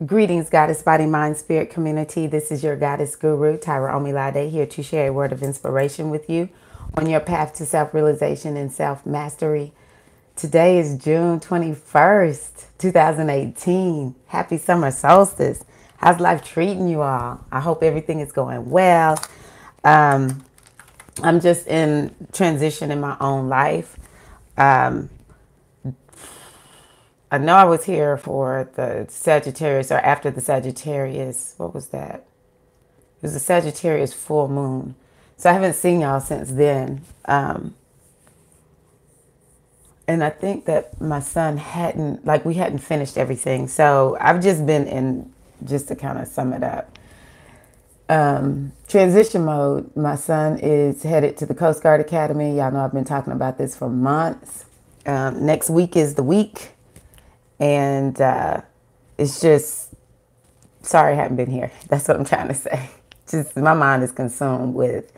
Greetings, Goddess Body, Mind, Spirit community. This is your Goddess Guru, Tyra Omilade, here to share a word of inspiration with you on your path to self-realization and self-mastery. Today is June 21st, 2018. Happy summer solstice. How's life treating you all? I hope everything is going well. I'm just in transition in my own life. I know I was here for the Sagittarius, or after the Sagittarius. What was that? It was the Sagittarius full moon. So I haven't seen y'all since then. And I think that my son we hadn't finished everything. So I've just been in, just to kind of sum it up, transition mode. My son is headed to the Coast Guard Academy. Y'all know I've been talking about this for months. Next week is the week. And it's just, sorry I haven't been here. That's what I'm trying to say. Just my mind is consumed with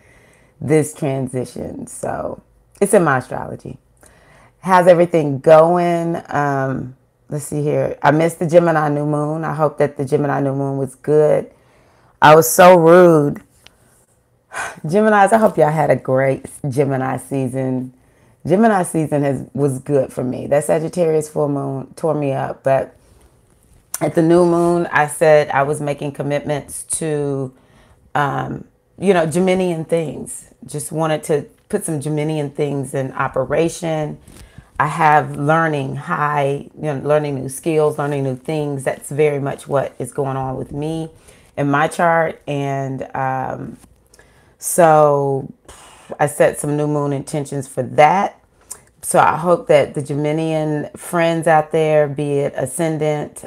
this transition. So it's in my astrology. How's everything going? Let's see here. I missed the Gemini new moon. I hope that the Gemini new moon was good. I was so rude. Geminis, I hope y'all had a great Gemini season. Gemini season was good for me. That Sagittarius full moon tore me up. But at the new moon, I said I was making commitments to, Geminian things. Just wanted to put some Geminian things in operation. I have learning new skills, learning new things. That's very much what is going on with me in my chart. And so I set some new moon intentions for that. So I hope that the Geminian friends out there, be it ascendant,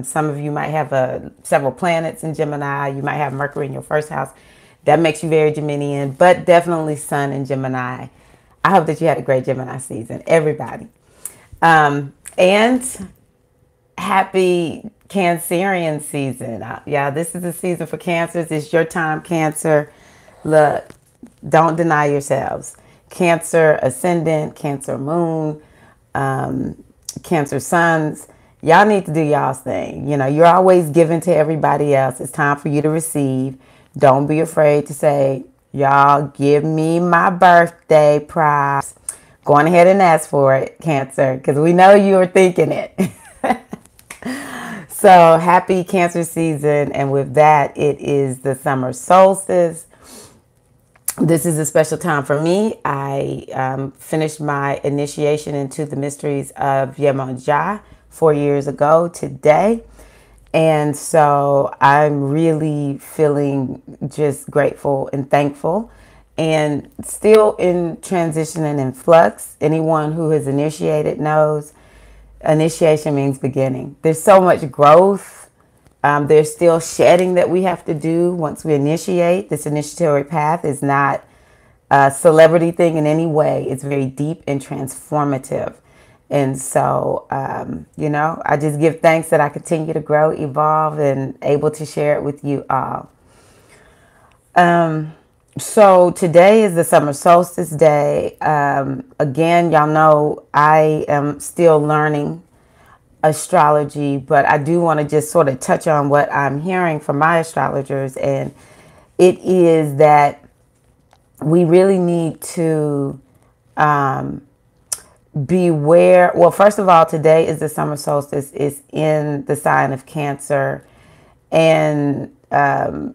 some of you might have several planets in Gemini. You might have Mercury in your first house. That makes you very Geminian, but definitely Sun in Gemini. I hope that you had a great Gemini season, everybody. And happy Cancerian season. Yeah, this is the season for Cancers. It's your time, Cancer. Look, don't deny yourselves. Cancer ascendant, Cancer moon, Cancer suns. Y'all need to do y'all's thing. You're always giving to everybody else. It's time for you to receive. Don't be afraid to say, y'all, give me my birthday props. Go on ahead and ask for it, Cancer, because we know you are thinking it. So happy Cancer season. And with that, it is the summer solstice. This is a special time for me. I finished my initiation into the mysteries of Yemonja 4 years ago today. And so I'm really feeling just grateful and thankful, and still in transition and in flux. Anyone who has initiated knows initiation means beginning. There's so much growth. There's still shedding that we have to do once we initiate. This initiatory path is not a celebrity thing in any way. It's very deep and transformative. And so, I just give thanks that I continue to grow, evolve, and able to share it with you all. So today is the summer solstice day. Again, y'all know I am still learning astrology, but I do want to just sort of touch on what I'm hearing from my astrologers. And it is that we really need to beware. Well, first of all, today is the summer solstice. It's in the sign of Cancer. And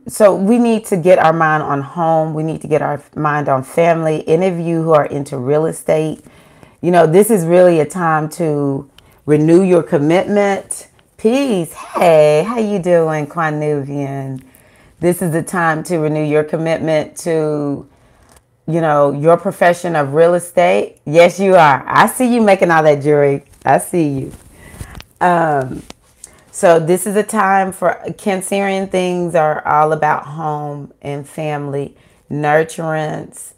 so we need to get our mind on home. We need to get our mind on family. Any of you who are into real estate, this is really a time to renew your commitment. Peace. Hey, how you doing, Quanuvian? This is the time to renew your commitment to your profession of real estate. Yes, you are. I see you making all that jewelry. I see you. So this is a time for Cancerian. Things are all about home and family, nurturance,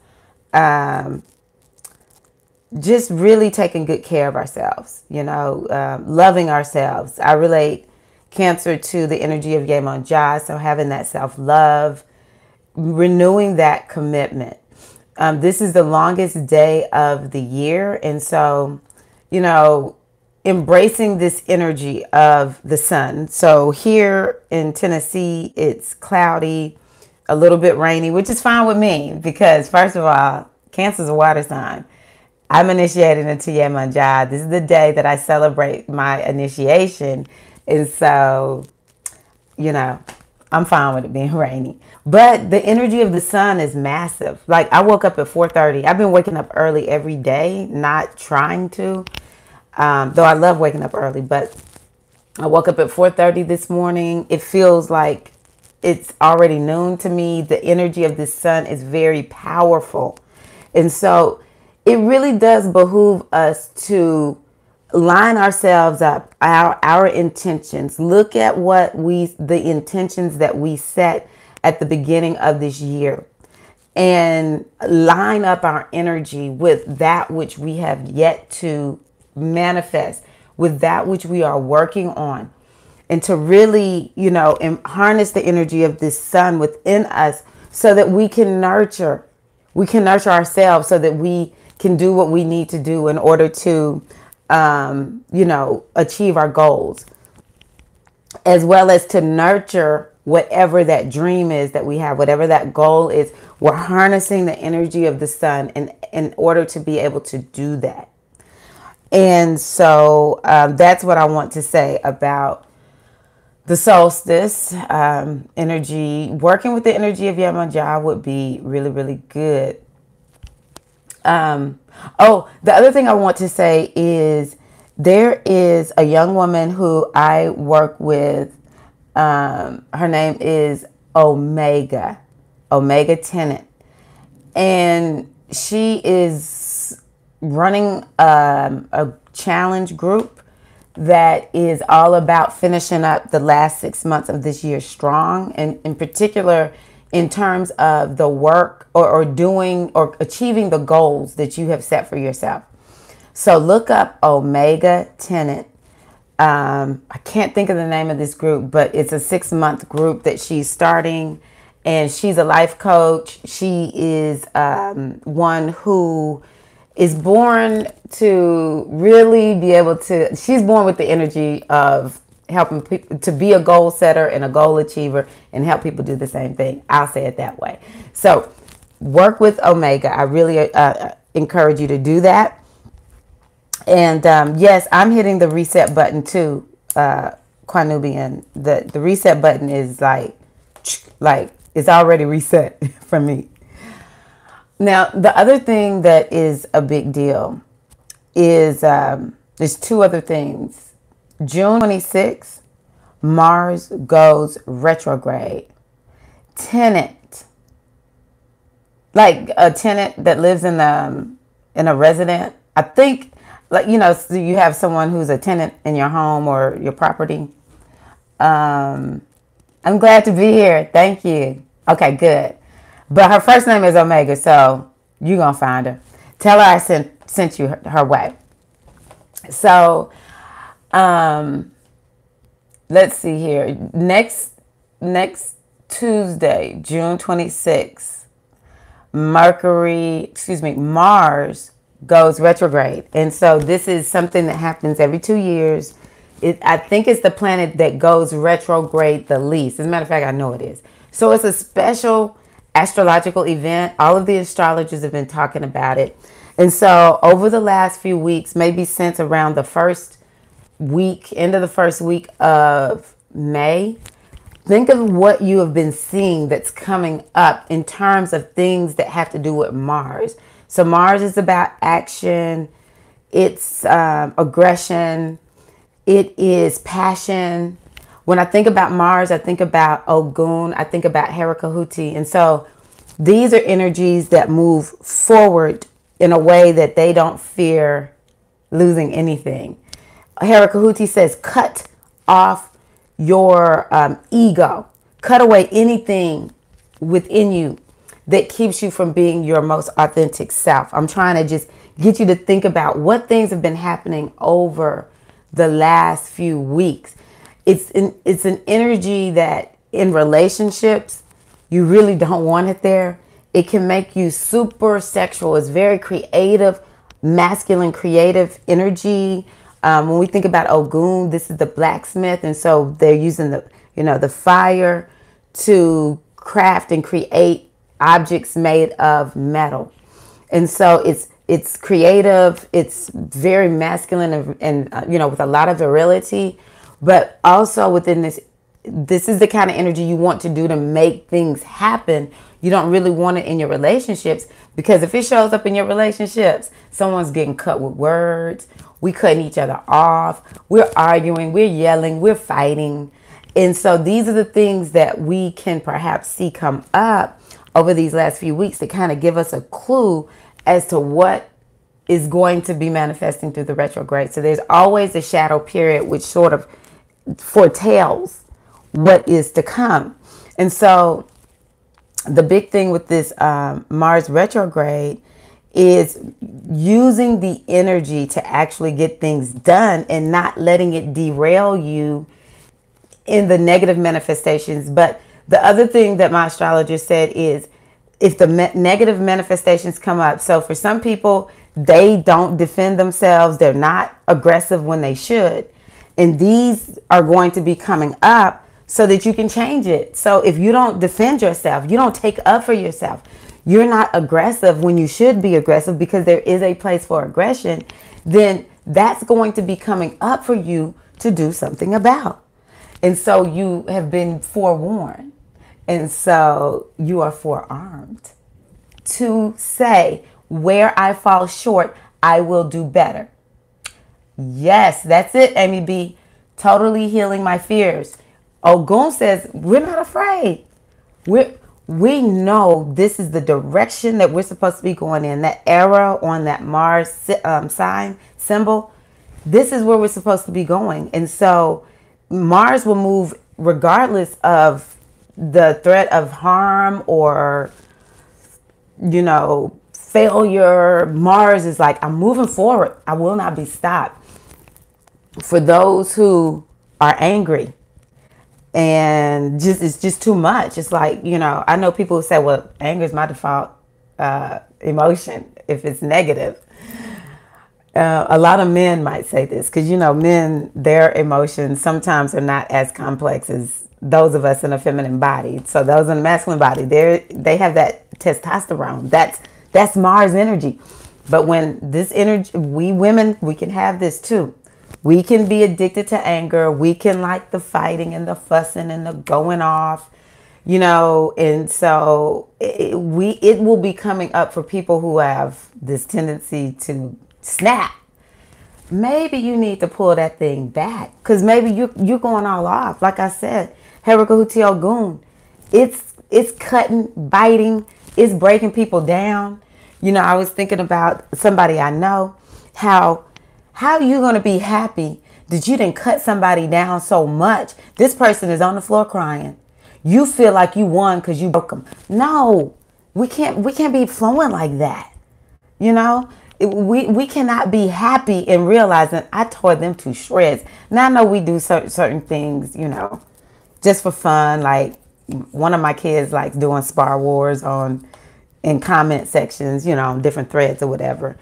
just really taking good care of ourselves, loving ourselves. I relate Cancer to the energy of Yemonja, so having that self-love, renewing that commitment. This is the longest day of the year. And so, embracing this energy of the sun. So here in Tennessee, it's cloudy, a little bit rainy, which is fine with me because, first of all, Cancer's a water sign. I'm initiated into Yemanjá. This is the day that I celebrate my initiation. And so, you know, I'm fine with it being rainy. But the energy of the sun is massive. Like, I woke up at 4:30. I've been waking up early every day, not trying to. Though I love waking up early, but I woke up at 4:30 this morning. It feels like it's already noon to me. The energy of the sun is very powerful. And so it really does behoove us to line ourselves up, our intentions. Look at the intentions that we set at the beginning of this year and line up our energy with that which we have yet to manifest, with that which we are working on, and to really, harness the energy of this sun within us so that we can nurture ourselves, so that we can do what we need to do in order to, achieve our goals, as well as to nurture whatever that dream is that we have, whatever that goal is. We're harnessing the energy of the sun in order to be able to do that. And so that's what I want to say about the solstice energy. Working with the energy of Yemanjá would be really, really good. The other thing I want to say is there is a young woman who I work with. Her name is Omega Tennant. And she is running a challenge group that is all about finishing up the last 6 months of this year strong, and in particular in terms of the work or doing or achieving the goals that you have set for yourself. So look up Omega Tennant. I can't think of the name of this group, but it's a 6-month group that she's starting, and she's a life coach. She is one who is born to really be able to, she's born with the energy of helping people to be a goal setter and a goal achiever and help people do the same thing. I'll say it that way. So work with Omega. I really encourage you to do that. And yes, I'm hitting the reset button too, Kwanubian. The reset button is like it's already reset for me. Now, the other thing that is a big deal is there's two other things. June 26th, Mars goes retrograde. Tenant, like a tenant that lives in a resident. I think, so you have someone who's a tenant in your home or your property. I'm glad to be here. Thank you. Okay, good. But her first name is Omega, so you're going to find her. Tell her I sent you her way. So, let's see here. Next Tuesday, June 26th, Mars goes retrograde. And so this is something that happens every 2 years. I think it's the planet that goes retrograde the least. As a matter of fact, I know it is. So it's a special astrological event. All of the astrologers have been talking about it. And so over the last few weeks, maybe since around the end of the first week of May, think of what you have been seeing that's coming up in terms of things that have to do with Mars. So Mars is about action. It's aggression. It is passion. When I think about Mars, I think about Ogun. I think about Herakahuti. And so these are energies that move forward in a way that they don't fear losing anything. Herakahuti says, cut off your ego. Cut away anything within you that keeps you from being your most authentic self. I'm trying to just get you to think about what things have been happening over the last few weeks. It's an energy that in relationships, you really don't want it there. It can make you super sexual. It's very creative, masculine, creative energy. When we think about Ogun, this is the blacksmith, and so they're using the fire to craft and create objects made of metal. And so it's creative, it's very masculine and with a lot of virility, but also within this is the kind of energy you want to do to make things happen. You don't really want it in your relationships, because if it shows up in your relationships, someone's getting cut with words, we cutting each other off, we're arguing, we're yelling, we're fighting. And so these are the things that we can perhaps see come up over these last few weeks to kind of give us a clue as to what is going to be manifesting through the retrograde. So there's always a shadow period which sort of foretells what is to come. And so the big thing with this Mars retrograde is using the energy to actually get things done and not letting it derail you in the negative manifestations. But the other thing that my astrologer said is, if the negative manifestations come up, so for some people, they don't defend themselves, they're not aggressive when they should, and these are going to be coming up so that you can change it. So if you don't defend yourself, you don't take up for yourself, you're not aggressive when you should be aggressive, because there is a place for aggression, then that's going to be coming up for you to do something about. And so you have been forewarned. And so you are forearmed to say, where I fall short, I will do better. Yes, that's it, Amy B. Totally healing my fears. Ogun says, we're not afraid. We know this is the direction that we're supposed to be going in. That arrow on that Mars sign symbol, this is where we're supposed to be going. And so Mars will move regardless of the threat of harm or, failure. Mars is like, I'm moving forward. I will not be stopped. For those who are angry and it's just too much. It's like, I know people who say, well, anger is my default emotion if it's negative. A lot of men might say this because, men, their emotions sometimes are not as complex as those of us in a feminine body. So those in a masculine body, they have that testosterone. That's Mars energy. But when this energy, we women, we can have this too. We can be addicted to anger. We can like the fighting and the fussing and the going off, and so it will be coming up for people who have this tendency to snap. Maybe you need to pull that thing back, because maybe you're going all off. Like I said, Herakahuti Ogun, it's cutting, biting, it's breaking people down. I was thinking about somebody I know, how are you going to be happy that you didn't cut somebody down so much? This person is on the floor crying. You feel like you won because you broke them. No, we can't be flowing like that. We cannot be happy in realizing I tore them to shreds. Now I know we do certain things, just for fun. Like one of my kids likes doing Spar Wars in comment sections, on different threads or whatever.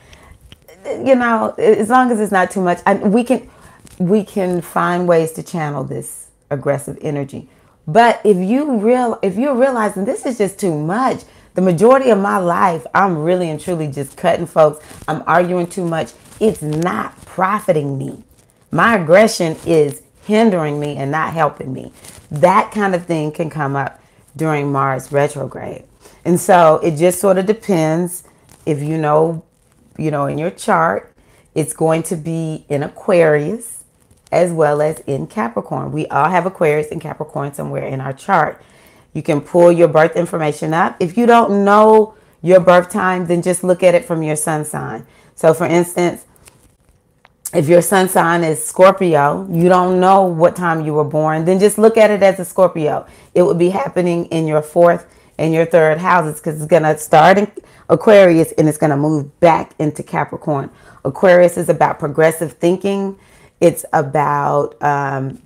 As long as it's not too much, we can find ways to channel this aggressive energy. But if you're realizing this is just too much, the majority of my life, I'm really and truly just cutting folks. I'm arguing too much. It's not profiting me. My aggression is hindering me and not helping me. That kind of thing can come up during Mars retrograde. And so it just sort of depends if in your chart, it's going to be in Aquarius as well as in Capricorn. We all have Aquarius and Capricorn somewhere in our chart. You can pull your birth information up. If you don't know your birth time, then just look at it from your sun sign. So for instance, if your sun sign is Scorpio, you don't know what time you were born, then just look at it as a Scorpio. It would be happening in your 4th and your 3rd houses, because it's going to start in Aquarius and it's going to move back into Capricorn. Aquarius is about progressive thinking. It's about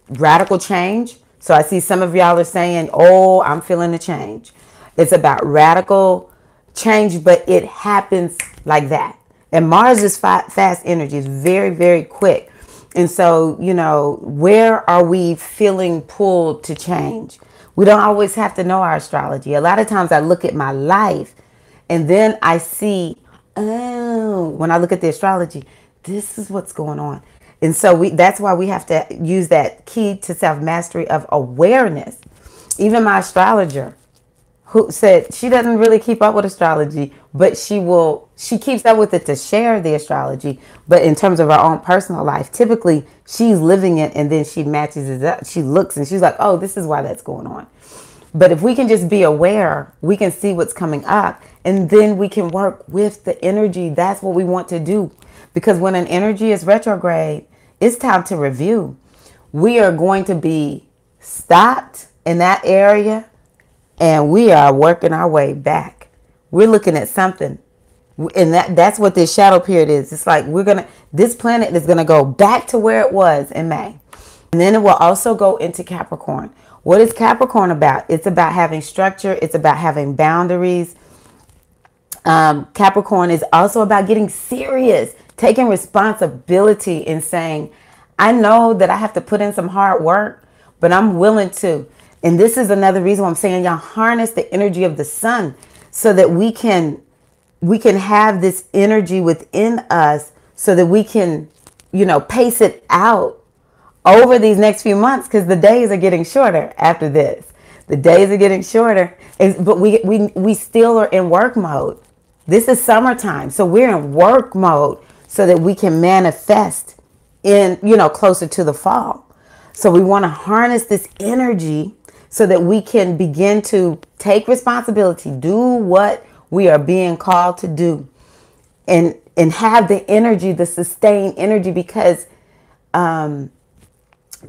radical change. So I see some of y'all are saying, oh, I'm feeling a change. It's about radical change, but it happens like that. And Mars is fast energy. It's very, very quick. And so, you know, where are we feeling pulled to change? We don't always have to know our astrology. A lot of times I look at my life and then I see, oh, when I look at the astrology, this is what's going on. And so that's why we have to use that key to self-mastery of awareness. Even my astrologer, who said she doesn't really keep up with astrology, but she keeps up with it to share the astrology. But in terms of her own personal life, typically she's living it and then she matches it up. She looks and she's like, oh, this is why that's going on. But if we can just be aware, we can see what's coming up and then we can work with the energy. That's what we want to do. Because when an energy is retrograde, it's time to review. We are going to be stopped in that area and we are working our way back. We're looking at something. And that's what this shadow period is. It's like this planet is going to go back to where it was in May. And then it will also go into Capricorn. What is Capricorn about? It's about having structure. It's about having boundaries. Capricorn is also about getting serious, taking responsibility and saying, I know that I have to put in some hard work, but I'm willing to. And this is another reason why I'm saying y'all harness the energy of the sun so that we can have this energy within us so that we can, you know, pace it out over these next few months because the days are getting shorter after this. The days are getting shorter, but we still are in work mode. This is summertime, so we're in work mode so that we can manifest in, you know, closer to the fall. So we want to harness this energy so that we can begin to take responsibility, do what we are being called to do, and have the energy, the sustained energy, because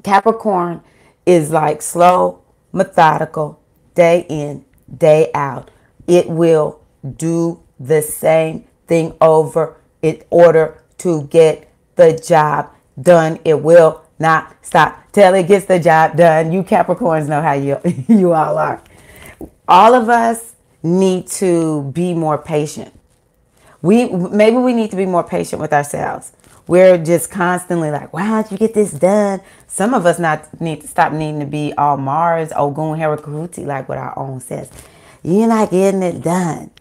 Capricorn is like slow, methodical, day in, day out. It will do the same thing over in order to get the job done. It will not stop till it gets the job done. You Capricorns know how you all are. All of us need to be more patient. Maybe we need to be more patient with ourselves. We're just constantly like, why don't you get this done? Some of us need to stop needing to be all Mars, Ogun, Herakahuti, like what our own says. You're not getting it done.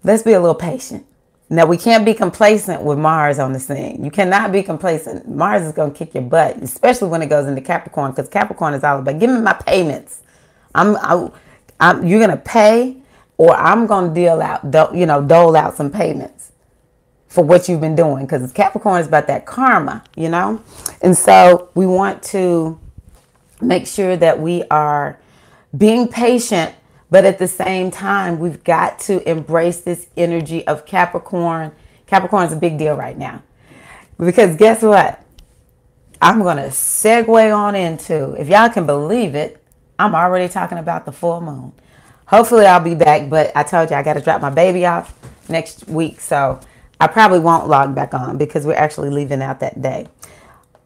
Let's be a little patient. Now, we can't be complacent with Mars on the scene. You cannot be complacent. Mars is going to kick your butt, especially when it goes into Capricorn, because Capricorn is all about, give me my payments. You're going to pay, or I'm going to dole out some payments for what you've been doing, because Capricorn is about that karma, you know? And so we want to make sure that we are being patient, but at the same time, we've got to embrace this energy of Capricorn. Capricorn is a big deal right now. Because guess what? I'm going to segue on into, if y'all can believe it, I'm already talking about the full moon. Hopefully I'll be back, but I told you I got to drop my baby off next week. So I probably won't log back on because we're actually leaving out that day.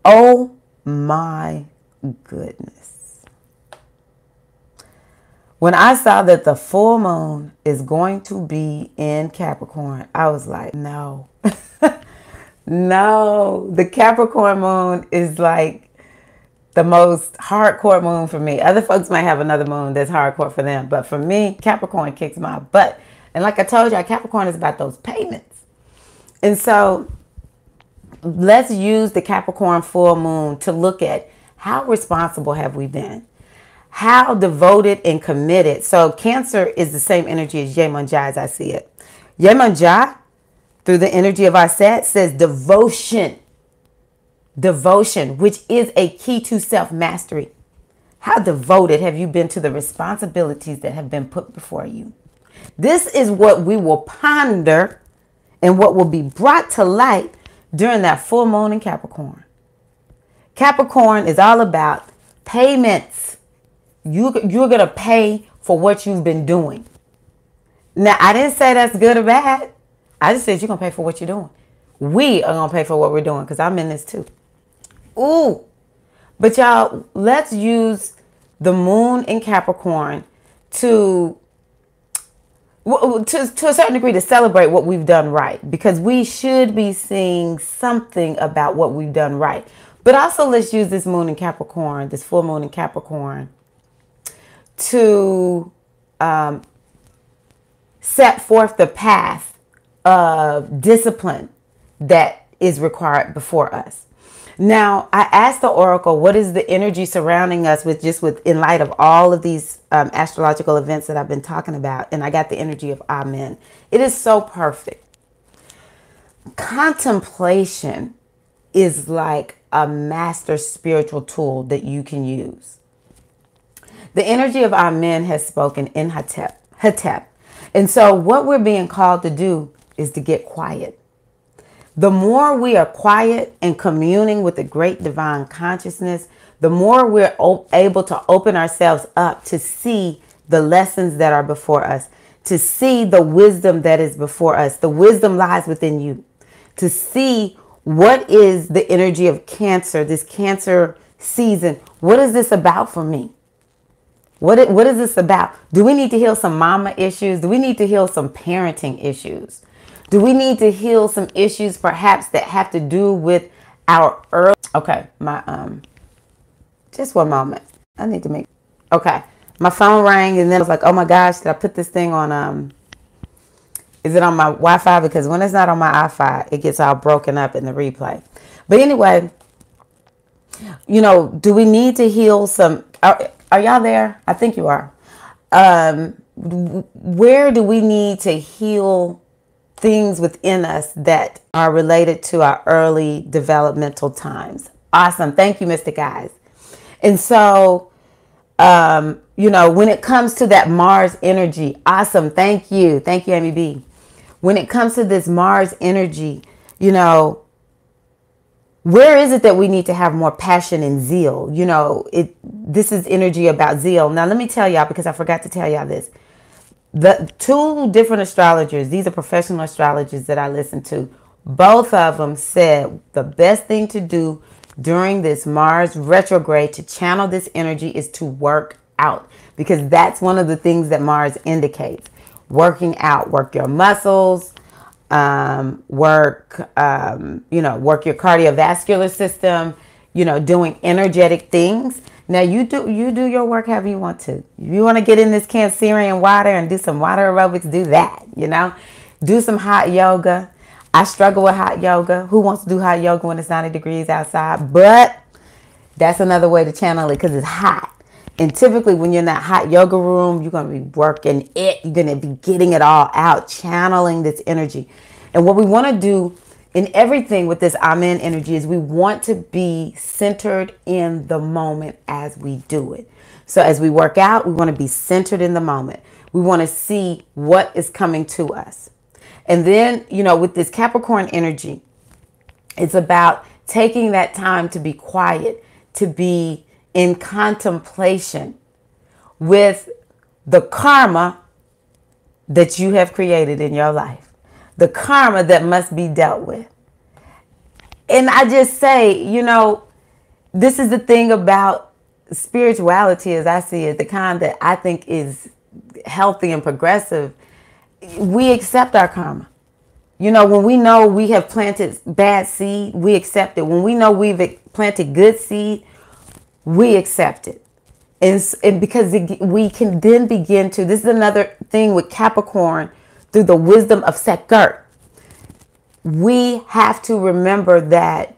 Oh my goodness. When I saw that the full moon is going to be in Capricorn, I was like, no, no. The Capricorn moon is like the most hardcore moon for me. Other folks might have another moon that's hardcore for them. But for me, Capricorn kicks my butt. And like I told you, Capricorn is about those payments. And so let's use the Capricorn full moon to look at how responsible have we been? How devoted and committed. So Cancer is the same energy as Yemunjai as I see it. Yemunjai, through the energy of our set, says devotion. Devotion, which is a key to self-mastery. How devoted have you been to the responsibilities that have been put before you? This is what we will ponder and what will be brought to light during that full moon in Capricorn. Capricorn is all about payments. You're going to pay for what you've been doing. Now, I didn't say that's good or bad. I just said you're going to pay for what you're doing. We are going to pay for what we're doing because I'm in this too. Ooh. But y'all, let's use the moon in Capricorn to to a certain degree, to celebrate what we've done right, because we should be seeing something about what we've done right. But also, let's use this moon in Capricorn, this full moon in Capricorn, to set forth the path of discipline that is required before us. Now, I asked the oracle, what is the energy surrounding us with, just with, in light of all of these astrological events that I've been talking about? And I got the energy of Amen. It is so perfect. Contemplation is like a master spiritual tool that you can use. The energy of Amen has spoken in Hetep. And so what we're being called to do is to get quiet. The more we are quiet and communing with the great divine consciousness, the more we're able to open ourselves up to see the lessons that are before us, to see the wisdom that is before us. The wisdom lies within you. To see what is the energy of Cancer, this Cancer season. What is this about for me? What is this about? Do we need to heal some mama issues? Do we need to heal some parenting issues? Do we need to heal some issues perhaps that have to do with our early... Okay, just one moment. I need to make... Okay, my phone rang and then I was like, oh my gosh, did I put this thing on... Is it on my Wi-Fi? Because when it's not on my Wi-Fi, it gets all broken up in the replay. But anyway, you know, do we need to heal some... Are y'all there? I think you are. Where do we need to heal things within us that are related to our early developmental times? Awesome. Thank you, Mr. Guys. And so, you know, when it comes to that Mars energy, awesome. Thank you. Thank you, Amy B. When it comes to this Mars energy, you know, where is it that we need to have more passion and zeal? You know, this is energy about zeal. Now, let me tell y'all, because I forgot to tell y'all this. The two different astrologers, these are professional astrologers that I listen to. Both of them said the best thing to do during this Mars retrograde to channel this energy is to work out, because that's one of the things that Mars indicates. Working out, work your muscles, work your cardiovascular system, you know, doing energetic things. Now you do your work however you want to. If you want to get in this Cancerian water and do some water aerobics, do that, you know. Do some hot yoga. I struggle with hot yoga. Who wants to do hot yoga when it's 90 degrees outside? But that's another way to channel it, because it's hot. And typically when you're in that hot yoga room, you're going to be working it. You're going to be getting it all out, channeling this energy. And what we want to do in everything with this Amen energy is we want to be centered in the moment as we do it. So as we work out, we want to be centered in the moment. We want to see what is coming to us. And then, you know, with this Capricorn energy, it's about taking that time to be quiet, to be in contemplation with the karma that you have created in your life. The karma that must be dealt with. And I just say, you know, this is the thing about spirituality as I see it, the kind that I think is healthy and progressive. We accept our karma. You know, when we know we have planted bad seed, we accept it. When we know we've planted good seed, we accept it. And because we can then begin to, this is another thing with Capricorn, through the wisdom of Sekert, we have to remember that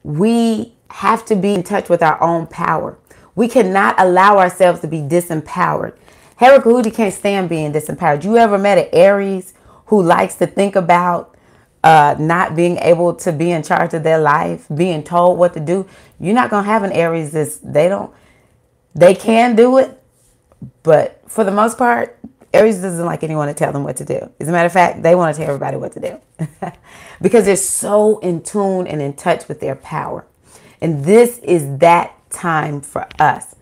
we have to be in touch with our own power. We cannot allow ourselves to be disempowered. Heracahudi can't stand being disempowered. You ever met an Aries who likes to think about not being able to be in charge of their life, being told what to do? You're not going to have an Aries they can do it, but for the most part, Aries doesn't like anyone to tell them what to do. As a matter of fact, they want to tell everybody what to do because they're so in tune and in touch with their power. And this is that time for us.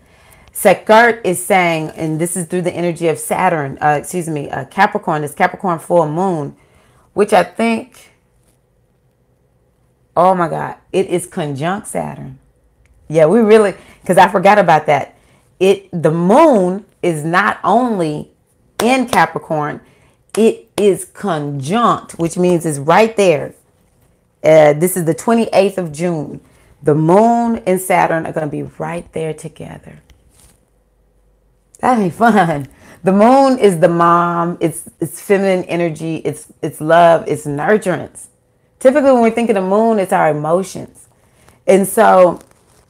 Sekert is saying, and this is through the energy of Saturn, Capricorn, this Capricorn full moon, which I think, oh my God, it is conjunct Saturn. Yeah, we really, because I forgot about that. The moon is not only in Capricorn, it is conjunct, which means it's right there. This is the 28th of June. The moon and Saturn are going to be right there together. That ain't fun. The moon is the mom. It's feminine energy. It's love. It's nurturance. Typically, when we think of the moon, it's our emotions. And so,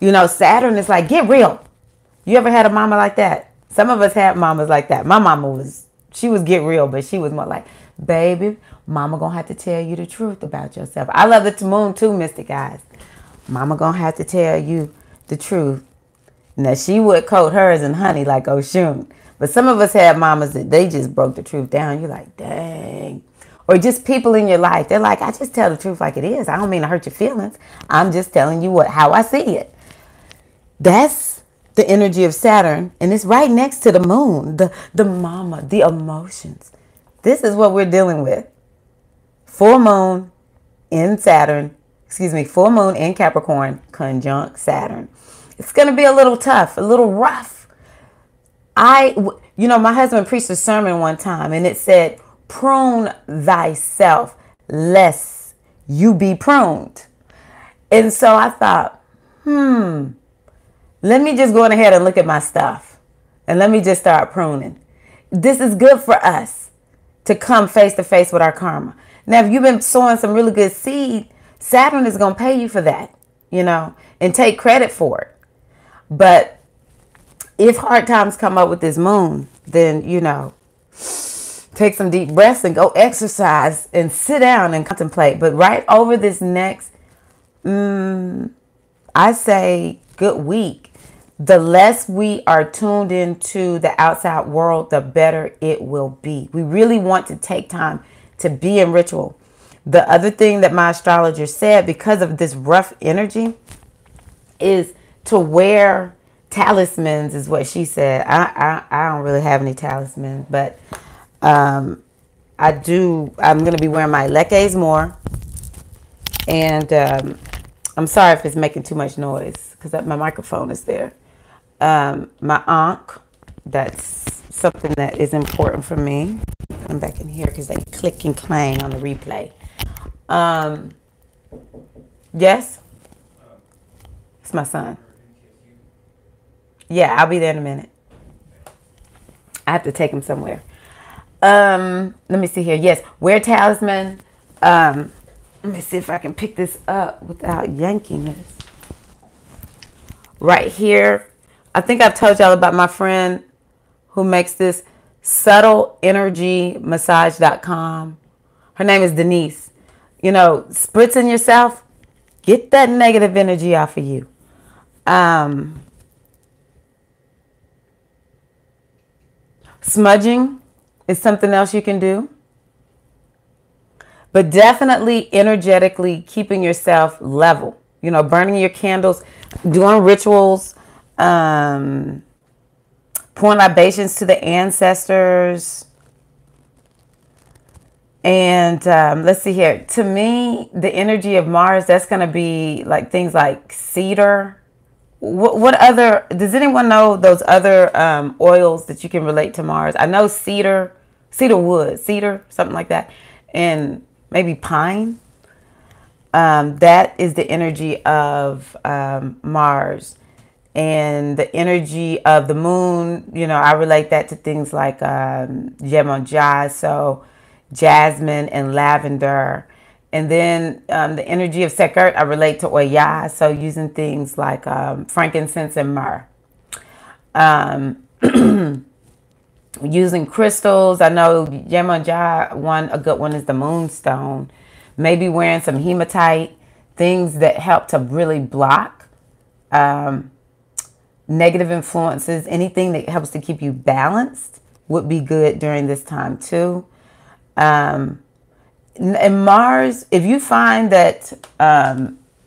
you know, Saturn is like, get real. You ever had a mama like that? Some of us had mamas like that. My mama she was get real, but she was more like, baby, mama gonna have to tell you the truth about yourself. I love the moon too, Mystic Guys. Mama gonna have to tell you the truth. Now, she would coat hers in honey like Oshun. But some of us had mamas that they just broke the truth down. You're like, dang. Or just people in your life. They're like, I just tell the truth like it is. I don't mean to hurt your feelings. I'm just telling you how I see it. That's the energy of Saturn. And it's right next to the moon. The mama, the emotions. This is what we're dealing with. Full moon in Saturn. Excuse me, full moon in Capricorn conjunct Saturn. It's going to be a little tough, a little rough. My husband preached a sermon one time and it said, prune thyself lest you be pruned. And so I thought, let me just go ahead and look at my stuff and let me just start pruning. This is good for us to come face to face with our karma. Now, if you've been sowing some really good seed, Saturn is going to pay you for that, and take credit for it. But if hard times come up with this moon, then, take some deep breaths and go exercise and sit down and contemplate. But right over this next, I say good week, the less we are tuned into the outside world, the better it will be. We really want to take time to be in ritual. The other thing that my astrologer said, because of this rough energy, is to wear talismans, is what she said. I don't really have any talismans, but I do. I'm going to be wearing my leques more. And I'm sorry if it's making too much noise because my microphone is there. My ankh, that's something that is important for me. I'm back in here because they click and clang on the replay. Yes? It's my son. Yeah, I'll be there in a minute. I have to take him somewhere. Let me see here. Yes, wear talisman. Let me see if I can pick this up without yanking this. Right here. I think I've told y'all about my friend who makes this subtleenergymassage.com. Her name is Denise. Spritzing yourself, get that negative energy off of you. Smudging is something else you can do. But definitely energetically keeping yourself level. Burning your candles, doing rituals, pouring libations to the ancestors. And let's see here. To me, the energy of Mars, that's going to be like things like cedar. What other, does anyone know those other oils that you can relate to Mars? I know cedar wood, something like that. And maybe pine. That is the energy of Mars. And the energy of the moon, I relate that to things like Yemonjai, so jasmine and lavender. And then the energy of Sekert, I relate to Oya, so using things like frankincense and myrrh. Using crystals, I know Yemonjai, a good one is the moonstone. Maybe wearing some hematite, things that help to really block negative influences. Anything that helps to keep you balanced would be good during this time too. And Mars, if you find that,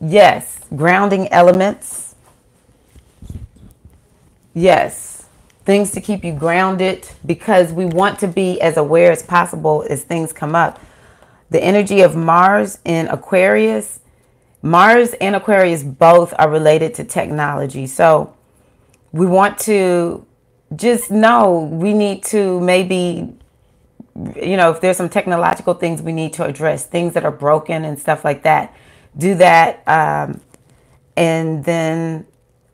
yes, grounding elements, yes, things to keep you grounded, because we want to be as aware as possible as things come up. The energy of Mars and Aquarius both are related to technology. So we want to just know we need to maybe if there's some technological things we need to address, things that are broken and stuff like that, do that. And then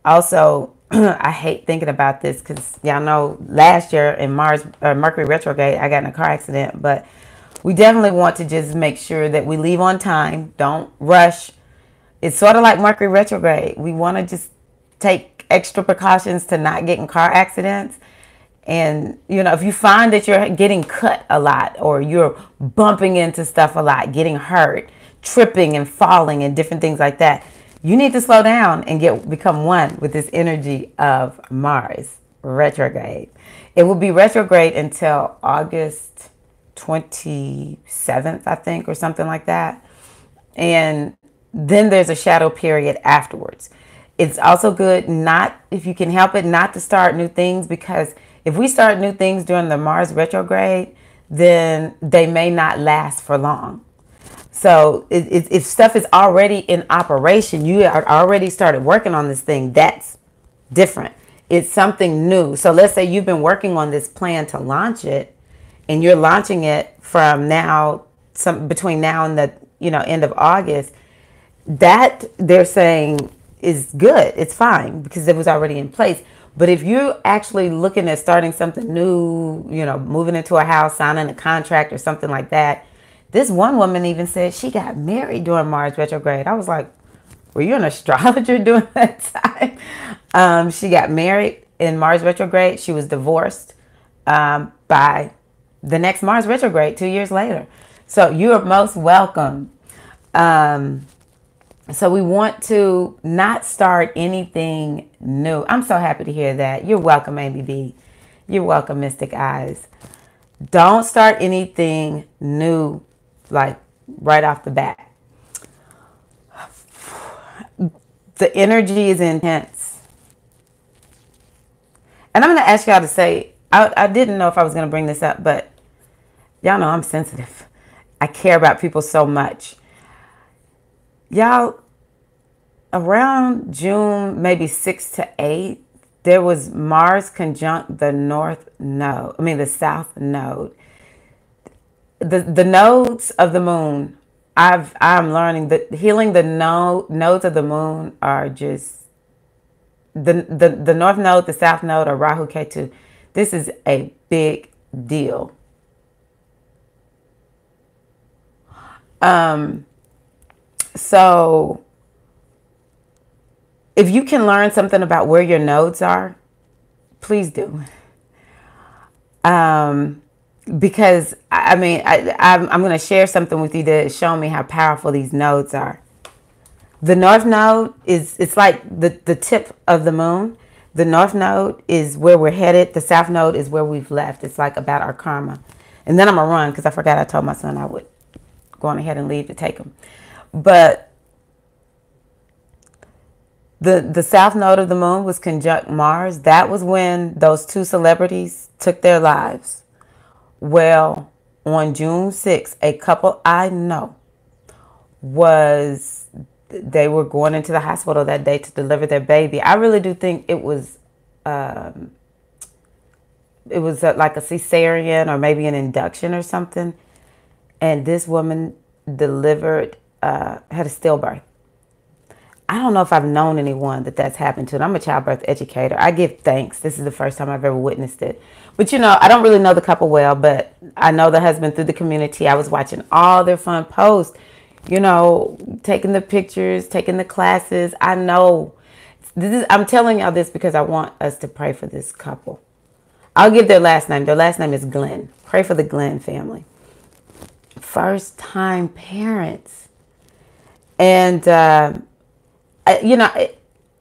also, I hate thinking about this because y'all know last year in Mercury retrograde, I got in a car accident. But we definitely want to just make sure that we leave on time. Don't rush. It's sort of like Mercury retrograde. We want to just take extra precautions to not get in car accidents. And, if you find that you're getting cut a lot or you're bumping into stuff a lot, getting hurt, tripping and falling and different things like that, you need to slow down and become one with this energy of Mars retrograde. It will be retrograde until August 27th, I think, or something like that. And then there's a shadow period afterwards. It's also good not, if you can help it, not to start new things, because if we start new things during the Mars retrograde, then they may not last for long. So if stuff is already in operation, you are already started working on this thing, that's different. It's something new. So let's say you've been working on this plan to launch it, and you're launching it from now, between now and the end of August. That they're saying is good. It's fine because it was already in place. But if you're actually looking at starting something new, moving into a house, signing a contract or something like that. This one woman even said she got married during Mars retrograde. I was like, were you an astrologer during that time? She got married in Mars retrograde. She was divorced by the next Mars retrograde 2 years later. So you are most welcome. So we want to not start anything new. I'm so happy to hear that. You're welcome, Amy B. You're welcome, Mystic Eyes. Don't start anything new, like right off the bat. The energy is intense. And I'm going to ask y'all to say, I didn't know if I was going to bring this up, but y'all know I'm sensitive. I care about people so much. Y'all, around June, maybe 6 to 8, there was Mars conjunct the the south node. The nodes of the moon, I'm learning that healing the nodes of the moon are just, the north node, the south node, or Rahu Ketu. This is a big deal. So if you can learn something about where your nodes are, please do. Because I'm going to share something with you to show me how powerful these nodes are. The north node it's like the tip of the moon. The north node is where we're headed. The south node is where we've left. It's like about our karma. And then I'm going to run because I forgot I told my son I would go on ahead and leave to take him. But the south node of the moon was conjunct Mars. That was when those two celebrities took their lives. Well, on June 6th, a couple I know they were going into the hospital that day to deliver their baby. I really do think it was like a cesarean or maybe an induction or something. And this woman delivered, had a stillbirth. I don't know if I've known anyone that's happened to. And I'm a childbirth educator. I give thanks. This is the first time I've ever witnessed it. But, I don't really know the couple well, but I know the husband through the community. I was watching all their fun posts, taking the pictures, taking the classes. I know. I'm telling y'all this because I want us to pray for this couple. I'll give their last name. Their last name is Glenn. Pray for the Glenn family. First time parents. And,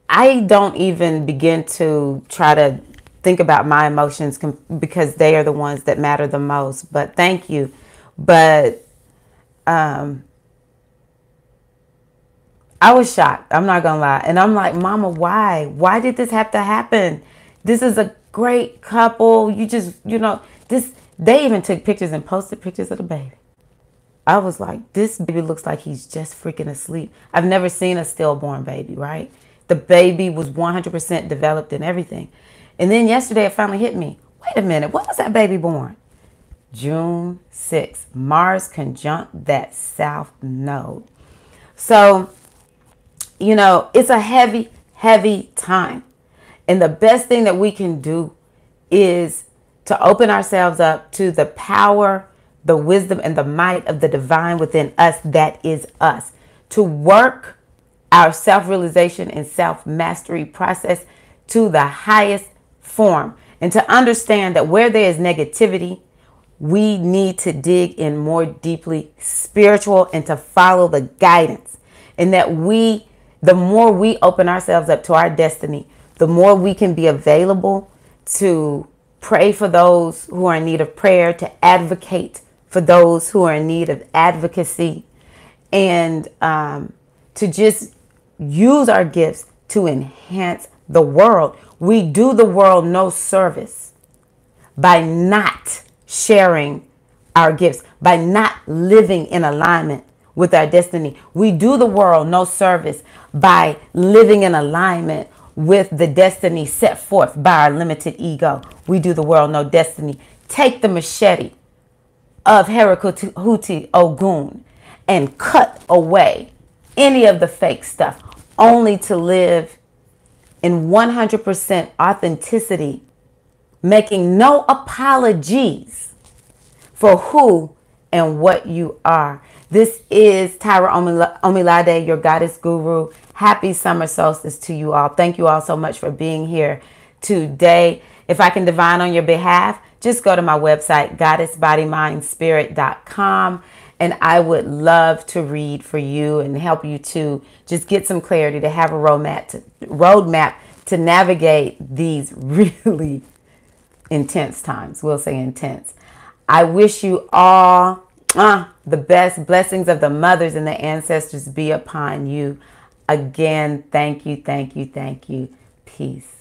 I don't even begin to try to think about my emotions because they are the ones that matter the most. But thank you. But I was shocked. I'm not going to lie. And I'm like, Mama, why? Why did this have to happen? This is a great couple. You just, they even took pictures and posted pictures of the baby. I was like, this baby looks like he's just freaking asleep. I've never seen a stillborn baby, right? The baby was 100% developed and everything. And then yesterday it finally hit me. Wait a minute, when was that baby born? June 6th. Mars conjunct that south node. So, it's a heavy, heavy time. And the best thing that we can do is to open ourselves up to the power, the wisdom, and the might of the divine within us, that is us. To work our self-realization and self-mastery process to the highest form. And to understand that where there is negativity, we need to dig in more deeply spiritual and to follow the guidance. And that the more we open ourselves up to our destiny, the more we can be available to pray for those who are in need of prayer, to advocate for those who are in need of advocacy, and to just use our gifts to enhance the world. We do the world no service by not sharing our gifts, by not living in alignment with our destiny. We do the world no service by living in alignment with the destiny set forth by our limited ego. We do the world no destiny. Take the machete of Herikuhuti Ogun and cut away any of the fake stuff, only to live in 100% authenticity, making no apologies for who and what you are. This is Tyra Omilade, your goddess guru. Happy summer solstice to you all. Thank you all so much for being here today. If I can divine on your behalf, just go to my website, goddessbodymindspirit.com, and I would love to read for you and help you to just get some clarity, to have a roadmap to navigate these really intense times. We'll say intense. I wish you all the best. Blessings of the mothers and the ancestors be upon you. Again, thank you, thank you, thank you. Peace.